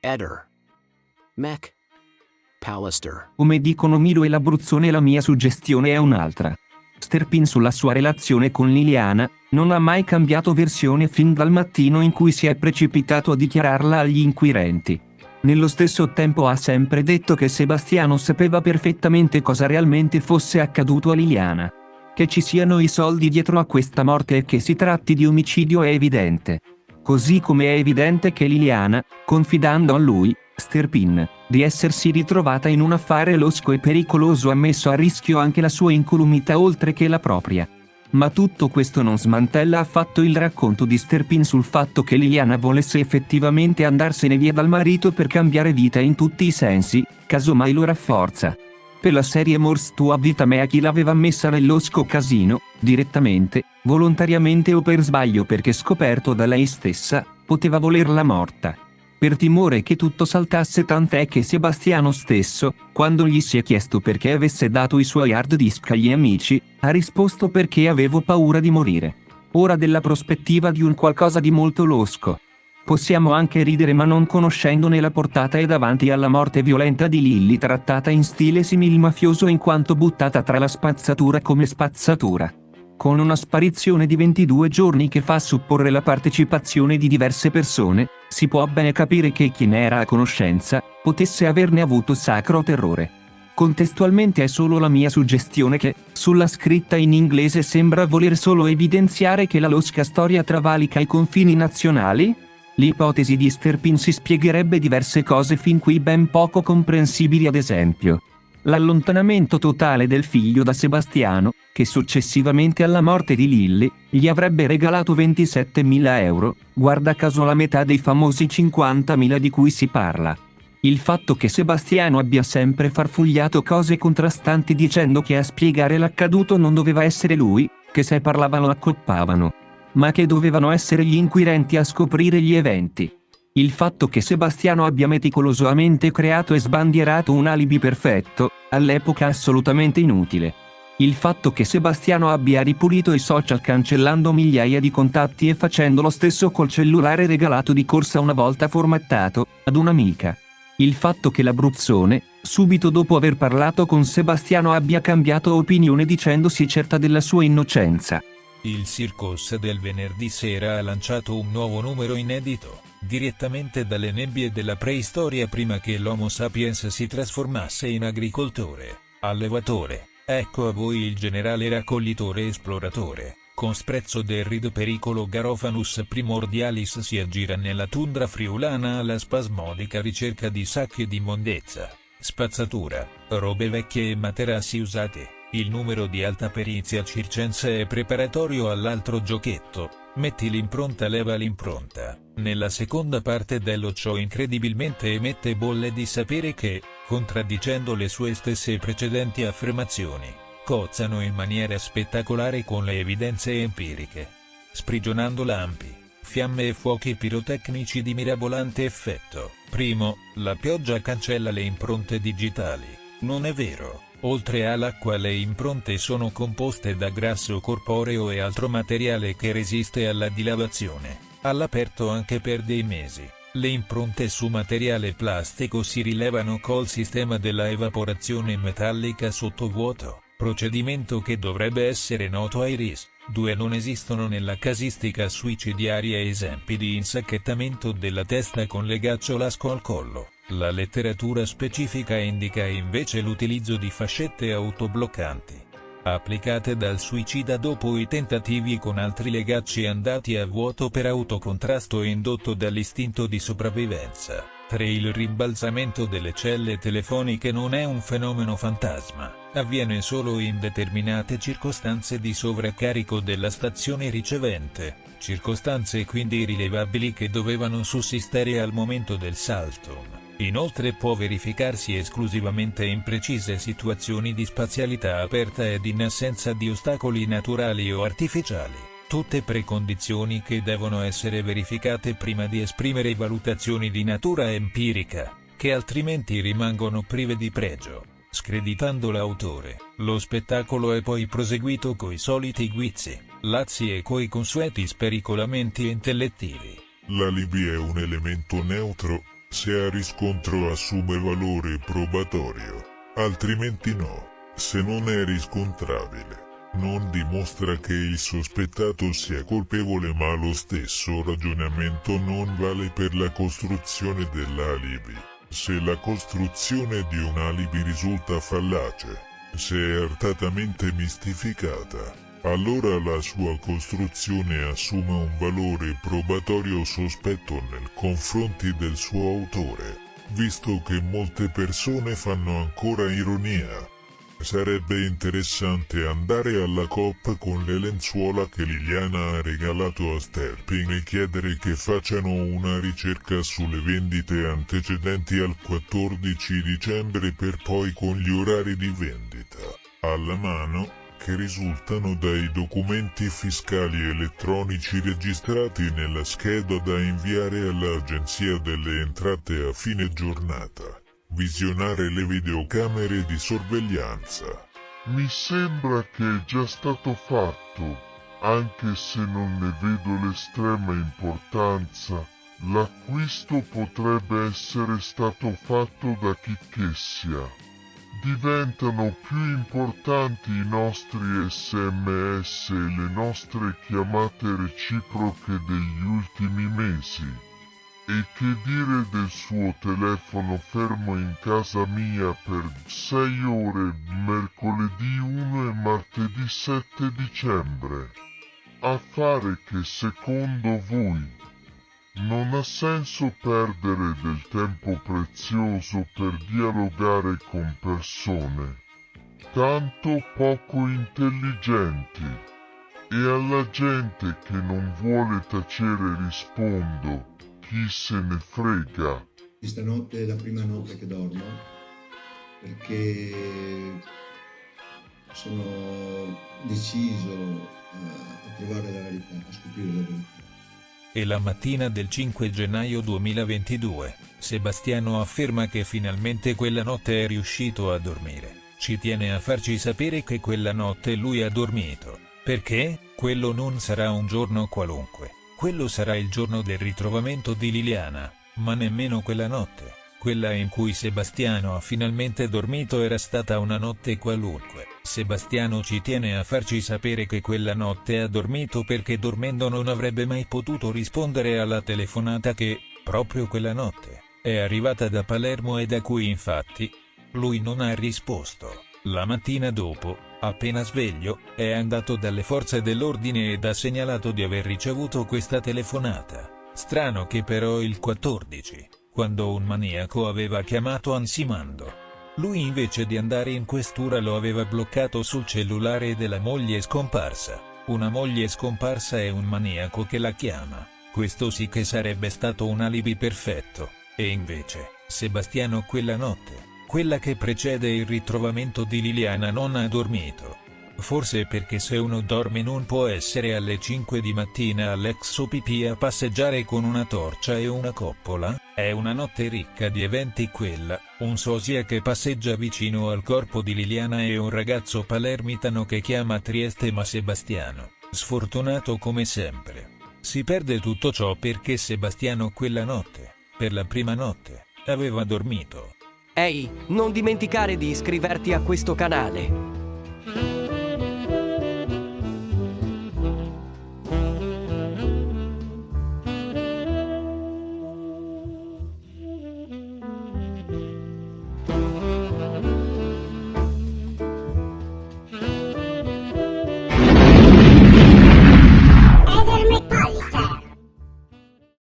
Eder. Mech. Pallister. Come dicono Milo e l'Abruzzone, la mia suggestione è un'altra. Sterpin sulla sua relazione con Liliana non ha mai cambiato versione fin dal mattino in cui si è precipitato a dichiararla agli inquirenti. Nello stesso tempo ha sempre detto che Sebastiano sapeva perfettamente cosa realmente fosse accaduto a Liliana. Che ci siano i soldi dietro a questa morte e che si tratti di omicidio è evidente. Così come è evidente che Liliana, confidando a lui, Sterpin, di essersi ritrovata in un affare losco e pericoloso, ha messo a rischio anche la sua incolumità oltre che la propria. Ma tutto questo non smantella affatto il racconto di Sterpin sul fatto che Liliana volesse effettivamente andarsene via dal marito per cambiare vita in tutti i sensi, casomai lo rafforza. Per la serie Morse tua vita mea chi l'aveva messa nel losco casino, direttamente, volontariamente o per sbaglio perché scoperto da lei stessa, poteva volerla morta. Per timore che tutto saltasse, tant'è che Sebastiano stesso, quando gli si è chiesto perché avesse dato i suoi hard disk agli amici, ha risposto perché avevo paura di morire. Ora della prospettiva di un qualcosa di molto losco. Possiamo anche ridere, ma non conoscendone la portata e davanti alla morte violenta di Lilly trattata in stile simil mafioso in quanto buttata tra la spazzatura come spazzatura. Con una sparizione di 22 giorni che fa supporre la partecipazione di diverse persone, si può bene capire che chi ne era a conoscenza potesse averne avuto sacro terrore. Contestualmente è solo la mia suggestione che, sulla scritta in inglese, sembra voler solo evidenziare che la losca storia travalica i confini nazionali. L'ipotesi di Sterpin si spiegherebbe diverse cose fin qui ben poco comprensibili, ad esempio l'allontanamento totale del figlio da Sebastiano, che successivamente alla morte di Lilly, gli avrebbe regalato 27.000 euro, guarda caso la metà dei famosi 50.000 di cui si parla. Il fatto che Sebastiano abbia sempre farfugliato cose contrastanti dicendo che a spiegare l'accaduto non doveva essere lui, che se parlavano accoppavano, ma che dovevano essere gli inquirenti a scoprire gli eventi. Il fatto che Sebastiano abbia meticolosamente creato e sbandierato un alibi perfetto, all'epoca assolutamente inutile. Il fatto che Sebastiano abbia ripulito i social cancellando migliaia di contatti e facendo lo stesso col cellulare regalato di corsa una volta formattato, ad un'amica. Il fatto che l'Abruzzone, subito dopo aver parlato con Sebastiano, abbia cambiato opinione dicendosi certa della sua innocenza. Il Circus del venerdì sera ha lanciato un nuovo numero inedito, direttamente dalle nebbie della preistoria prima che l'Homo sapiens si trasformasse in agricoltore, allevatore. Ecco a voi il generale raccoglitore esploratore, con sprezzo del rid pericolo Garophanus primordialis si aggira nella tundra friulana alla spasmodica ricerca di sacche di immondezza, spazzatura, robe vecchie e materassi usati. Il numero di alta perizia circense è preparatorio all'altro giochetto, metti l'impronta leva l'impronta. Nella seconda parte dello show incredibilmente emette bolle di sapere che, contraddicendo le sue stesse precedenti affermazioni, cozzano in maniera spettacolare con le evidenze empiriche. Sprigionando lampi, fiamme e fuochi pirotecnici di mirabolante effetto. Primo, la pioggia cancella le impronte digitali. Non è vero. Oltre all'acqua le impronte sono composte da grasso corporeo e altro materiale che resiste alla dilavazione, all'aperto anche per dei mesi. Le impronte su materiale plastico si rilevano col sistema della evaporazione metallica sottovuoto, procedimento che dovrebbe essere noto ai RIS. 2. Non esistono nella casistica suicidiaria esempi di insacchettamento della testa con legacciolasco al collo. La letteratura specifica indica invece l'utilizzo di fascette autobloccanti, applicate dal suicida dopo i tentativi con altri legacci andati a vuoto per autocontrasto indotto dall'istinto di sopravvivenza. 3. Il rimbalzamento delle celle telefoniche non è un fenomeno fantasma, avviene solo in determinate circostanze di sovraccarico della stazione ricevente, circostanze quindi rilevabili che dovevano sussistere al momento del salto. Inoltre può verificarsi esclusivamente in precise situazioni di spazialità aperta ed in assenza di ostacoli naturali o artificiali, tutte precondizioni che devono essere verificate prima di esprimere valutazioni di natura empirica, che altrimenti rimangono prive di pregio. Screditando l'autore, lo spettacolo è poi proseguito coi soliti guizzi, lazzi e coi consueti spericolamenti intellettivi. L'alibi è un elemento neutro, Se ha riscontro assume valore probatorio, altrimenti no. Se non è riscontrabile, non dimostra che il sospettato sia colpevole, ma lo stesso ragionamento non vale per la costruzione dell'alibi. Se la costruzione di un alibi risulta fallace, se è artatamente mistificata, allora la sua costruzione assume un valore probatorio sospetto nei confronti del suo autore, visto che molte persone fanno ancora ironia. Sarebbe interessante andare alla COP con le lenzuola che Liliana ha regalato a Sterpin e chiedere che facciano una ricerca sulle vendite antecedenti al 14 dicembre per poi con gli orari di vendita alla mano, che risultano dai documenti fiscali elettronici registrati nella scheda da inviare all'Agenzia delle Entrate a fine giornata. Visionare le videocamere di sorveglianza. Mi sembra che è già stato fatto, anche se non ne vedo l'estrema importanza. L'acquisto potrebbe essere stato fatto da chicchessia. Diventano più importanti i nostri SMS e le nostre chiamate reciproche degli ultimi mesi. E che dire del suo telefono fermo in casa mia per 6 ore mercoledì 1 e martedì 7 dicembre? Affare che secondo voi non ha senso perdere del tempo prezioso per dialogare con persone tanto poco intelligenti. E alla gente che non vuole tacere rispondo: chi se ne frega. Questa notte è la prima notte che dormo, perché sono deciso a trovare la verità, a scoprire la verità. E la mattina del 5 gennaio 2022, Sebastiano afferma che finalmente quella notte è riuscito a dormire. Ci tiene a farci sapere che quella notte lui ha dormito, perché quello non sarà un giorno qualunque. Quello sarà il giorno del ritrovamento di Liliana, ma nemmeno quella notte. Quella in cui Sebastiano ha finalmente dormito era stata una notte qualunque. Sebastiano ci tiene a farci sapere che quella notte ha dormito perché dormendo non avrebbe mai potuto rispondere alla telefonata che, proprio quella notte, è arrivata da Palermo e da cui infatti lui non ha risposto. La mattina dopo, appena sveglio, è andato dalle forze dell'ordine ed ha segnalato di aver ricevuto questa telefonata. Strano che però il 14, quando un maniaco aveva chiamato ansimando, lui invece di andare in questura lo aveva bloccato sul cellulare della moglie scomparsa. Una moglie scomparsa e un maniaco che la chiama. Questo sì che sarebbe stato un alibi perfetto. E invece, Sebastiano quella notte, quella che precede il ritrovamento di Liliana, non ha dormito. Forse perché se uno dorme non può essere alle 5 di mattina all'ex OPP a passeggiare con una torcia e una coppola. È una notte ricca di eventi quella, un sosia che passeggia vicino al corpo di Liliana e un ragazzo palermitano che chiama Trieste, ma Sebastiano, sfortunato come sempre, si perde tutto ciò perché Sebastiano quella notte, per la prima notte, aveva dormito. Ehi, non dimenticare di iscriverti a questo canale.